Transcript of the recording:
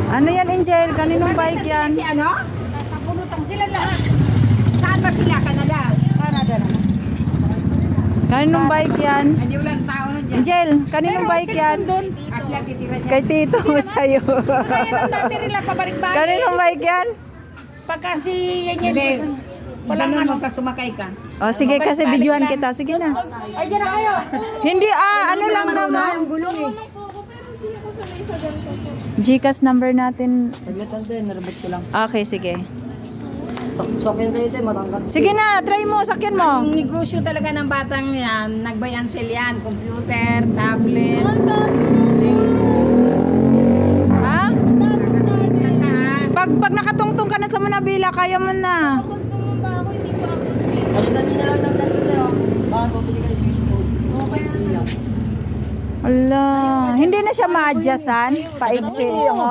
Ano yan, Angel? Kaninong bike yan? Si ano? Sa pulutang sila lahat. Saan ba sila? Canada? Canada naman. Kaninong bike yan? Hindi walang tao na dyan. Angel, kaninong bike yan? Asla titira dyan. Kay Tito sa'yo. Kaya nang dati rin lang pabalik-balik. Kaninong bike yan? Pagka si yan. Walang ano ka sumakay ka. O sige, kasi videoan kita. Sige na. Ay, dyan na kayo. Hindi ano lang naman. Gulong eh. Gcash number natin. Saglitan din, narabot ko lang. Okay, sige. Sokin sa'yo tayo, matangkad. Sige na, try mo, sakyan mo. Ang negosyo talaga ng batang yan, nag-buy and sell yan. Computer, tablet. Ha? Pag nakatungtong ka na sa Manabila, kaya mo na. Palitan niyo na lang ng dati tayo. Baka pabili kayo sweet toast. Okay, sila. Ala, hindi na siya ma-adjustan, paiksi.